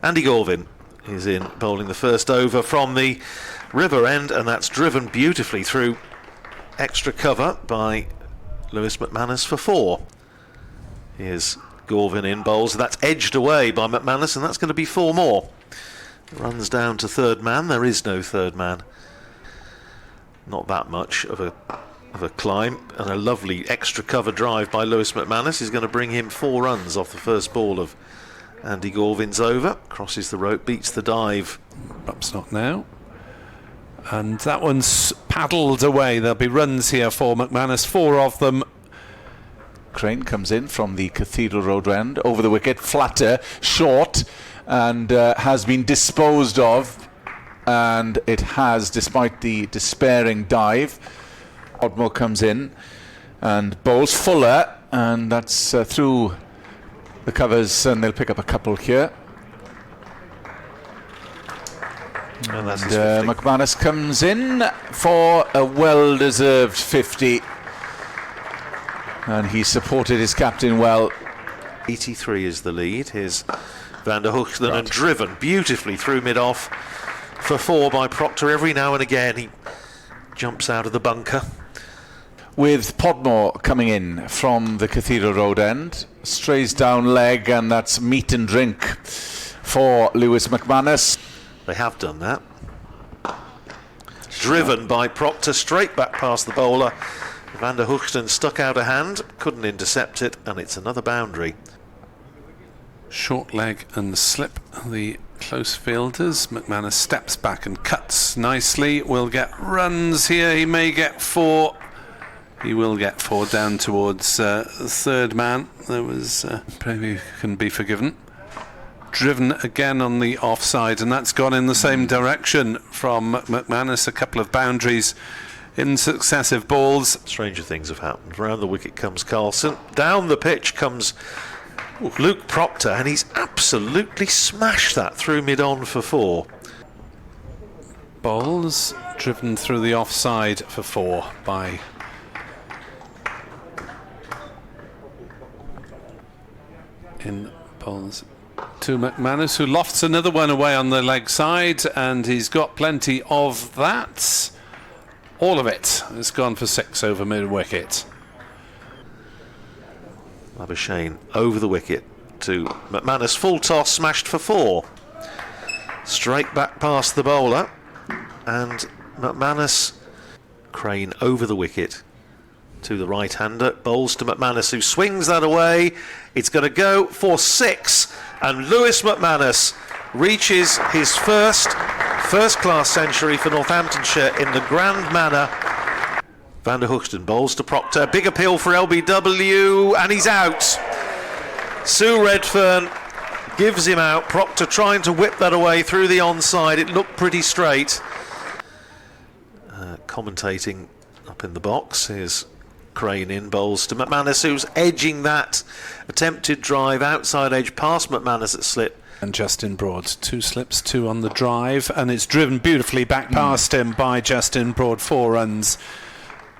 Andy Gorvin is in bowling the first over from the river end, and that's driven beautifully through extra cover by Lewis McManus for 4. Here's Gorvin in bowls. That's edged away by McManus, and that's going to be 4 more. Runs down to third man. There is no third man. Not that much of a climb, and a lovely extra cover drive by Lewis McManus is going to bring him 4 runs off the first ball of Andy Gorvin's over. Crosses the rope, beats the dive. Perhaps not now. And that one's paddled away. There'll be runs here for McManus, 4 of them. Crane comes in from the Cathedral Road end, over the wicket, flatter, short, and has been disposed of. And it has, despite the despairing dive. Podmore comes in and bowls Fuller, and that's through the covers, and they'll pick up a couple here. And that's McManus comes in for a well-deserved 50, and he supported his captain well. 83 is the lead. Here's Van der Hoogten, and driven beautifully through mid-off for 4 by Proctor. Every now and again he jumps out of the bunker. With Podmore coming in from the Cathedral Road end, strays down leg, and that's meat and drink for Lewis McManus. They have done that. Driven by Proctor, straight back past the bowler. Van der Hoogten stuck out a hand, couldn't intercept it, and it's another boundary. Short leg and slip the close fielders. McManus steps back and cuts nicely. Will get runs here. He may get 4. He will get 4 down towards third man. There was maybe can be forgiven. Driven again on the offside, and that's gone in the same direction from McManus. A couple of boundaries in successive balls. Stranger things have happened. Round the wicket comes Carlson. Down the pitch comes Luke Proctor, and he's absolutely smashed that through mid-on for 4. Bowls driven through the offside for 4 by in bowls to McManus, who lofts another one away on the leg side, and he's got plenty of that. All of it has gone for 6 over mid-wicket. Labuschagne over the wicket to McManus, full toss, smashed for 4. Straight back past the bowler, and McManus. Crane over the wicket to the right-hander, bowls to McManus, who swings that away. It's going to go for 6, and Lewis McManus reaches his first-class century for Northamptonshire in the grand manner. Van der Hoogten bowls to Proctor, big appeal for LBW, and he's out. Sue Redfern gives him out. Proctor trying to whip that away through the onside. It looked pretty straight. Commentating up in the box, here's Crane in, bowls to McManus, who's edging that attempted drive outside edge past McManus at slip. And Justin Broad, 2 slips, 2 on the drive, and it's driven beautifully back past him by Justin Broad. 4 runs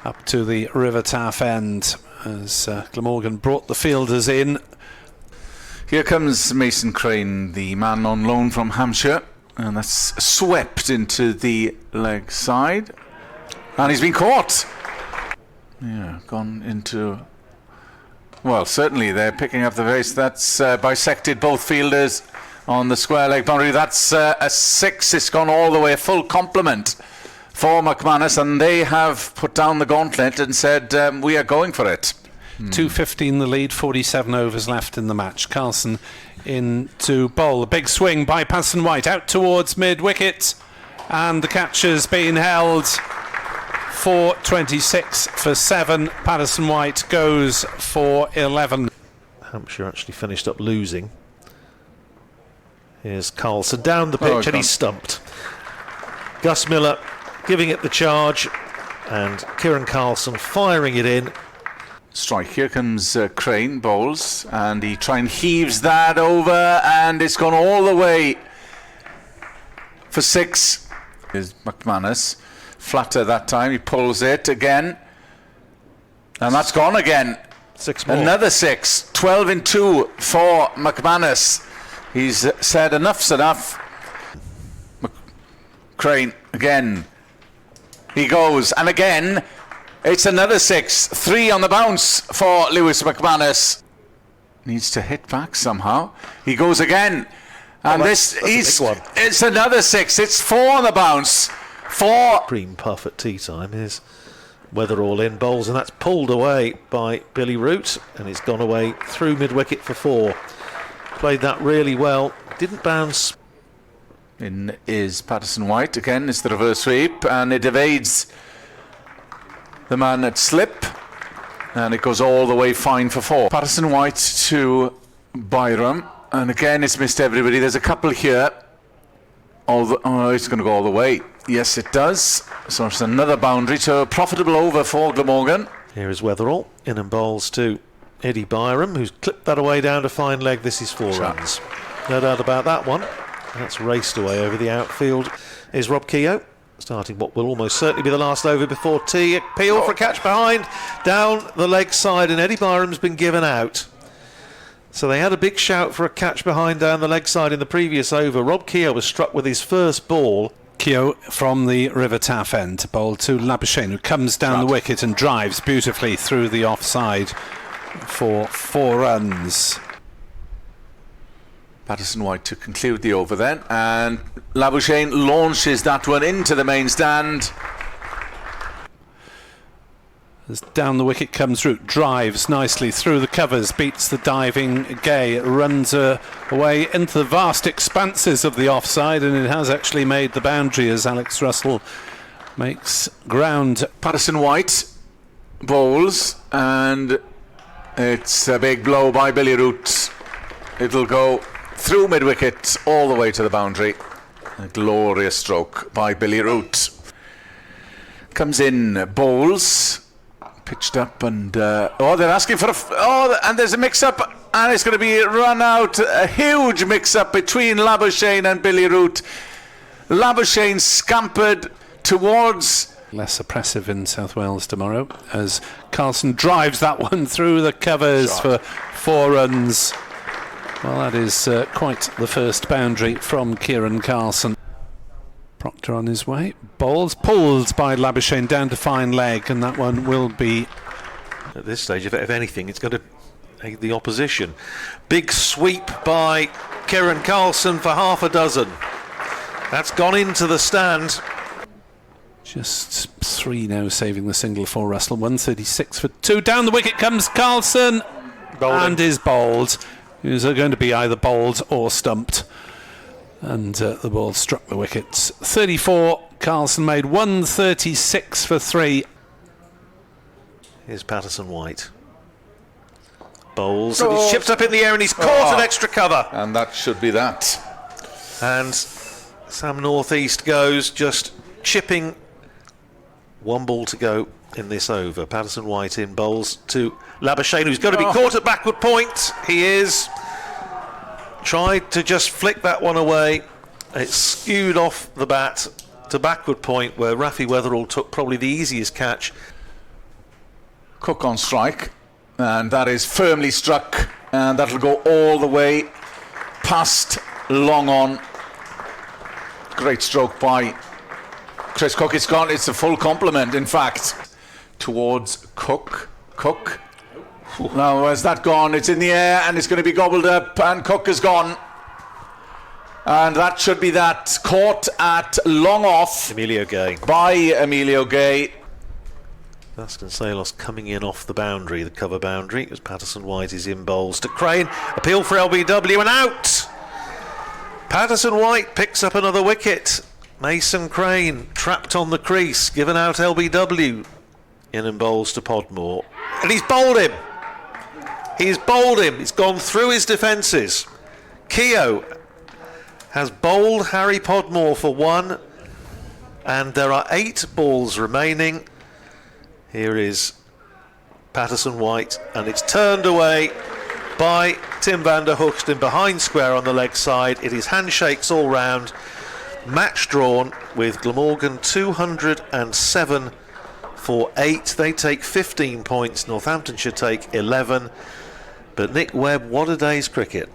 up to the River Taff end as Glamorgan brought the fielders in. Here comes Mason Crane, the man on loan from Hampshire, and that's swept into the leg side, and he's been caught. Yeah, gone into... Well, certainly they're picking up the pace. That's bisected both fielders on the square leg boundary. That's a 6. It's gone all the way, full complement for McManus, and they have put down the gauntlet and said, we are going for it. 2:15 the lead, 47 overs left in the match. Carlson in to bowl. A big swing by Patterson-White out towards mid-wicket, and the catch has been held. 4:26 for 7. Patterson-White goes for 11. Hampshire actually finished up losing. Here's Carlson down the pitch, and he's stumped. Gus Miller giving it the charge, and Kieran Carlson firing it in. Strike. Here comes Crane, bowls, and he heaves that over, and it's gone all the way for 6. Here's McManus. Flatter that time, he pulls it again, and that's gone again. 6 more. Another 6. 12 in 2 for McManus. He's said enough's enough. Crane again. He goes, and again, it's another 6. 3 on the bounce for Lewis McManus. Needs to hit back somehow. He goes again. And that's it's another 6. It's 4 on the bounce. 4. Cream puff at tea time. Here's Weatherall in bowls, and that's pulled away by Billy Root, and it's gone away through mid-wicket for 4. Played that really well. Didn't bounce. In is Patterson-White. Again, it's the reverse sweep, and it evades the man at slip, and it goes all the way fine for 4. Patterson-White to Byram, and again it's missed everybody. There's a couple here. It's going to go all the way. Yes, it does. So it's another boundary to a profitable over for Glamorgan. Here is Weatherall in and bowls to Eddie Byram, who's clipped that away down to fine leg. This is 4 runs. No doubt about that one. That's raced away over the outfield. Is Rob Keogh, starting what will almost certainly be the last over before tea. Appeal for a catch behind, down the leg side, and Eddie Byram's been given out. So they had a big shout for a catch behind down the leg side in the previous over. Rob Keogh was struck with his first ball. Keogh from the River Taff end to bowl to Labuschagne, who comes down the wicket and drives beautifully through the offside for 4 runs. Patterson-White to conclude the over then, and Labuschagne launches that one into the main stand. As down the wicket comes Root, drives nicely through the covers, beats the diving Gay, runs away into the vast expanses of the offside, and it has actually made the boundary as Alex Russell makes ground. Patterson-White bowls, and it's a big blow by Billy Root. It'll go through mid-wicket all the way to the boundary. A glorious stroke by Billy Root. Comes in, bowls, pitched up, and they're asking for and there's a mix-up, and it's going to be run out. A huge mix-up between Labuschagne and Billy Root. Labuschagne scampered towards. Less oppressive in South Wales tomorrow as Carlson drives that one through the covers for 4 runs. Well, that is quite the first boundary from Kieran Carlson. Proctor on his way. Bowls pulled by Labuschagne down to fine leg, and that one will be... At this stage, if anything, it's going to aid the opposition. Big sweep by Kieran Carlson for half a dozen. That's gone into the stand. Just 3 now, saving the single for Russell. 136 for 2. Down the wicket comes Carlson, and is bowled. Who's going to be either bowled or stumped, and the ball struck the wickets. 34. Carlson made 136 for 3. Here's Patterson-White. Bowls, and he's chipped up in the air, and he's caught an extra cover. And that should be that. And Sam Northeast goes, just chipping. 1 ball to go in this over. Patterson-White in bowls to Labuschagne, who's going to be caught at backward point. He is. Tried to just flick that one away. It's skewed off the bat to backward point, where Rafi Weatherall took probably the easiest catch. Cook on strike, and that is firmly struck, and that'll go all the way past long on. Great stroke by Chris Cook. It's gone. It's a full complement, in fact, towards Cook. Now, where's that gone? It's in the air, and it's going to be gobbled up, and Cook is gone. And that should be that. Caught at long off. Emilio Gay. By Emilio Gay. Vasconcelos coming in off the boundary, the cover boundary, as Patterson-White is in bowls to Crane. Appeal for LBW, and out! Patterson-White picks up another wicket. Mason Crane trapped on the crease, given out LBW. In and bowls to Podmore. And he's bowled him! He's bowled him. He's gone through his defences. Keogh has bowled Harry Podmore for 1, and there are 8 balls remaining. Here is Patterson-White, and it's turned away by Tim van der Hoogsten behind square on the leg side. It is handshakes all round. Match drawn with Glamorgan 207 for 8. They take 15 points. Northamptonshire take 11. But Nick Webb, what a day's cricket.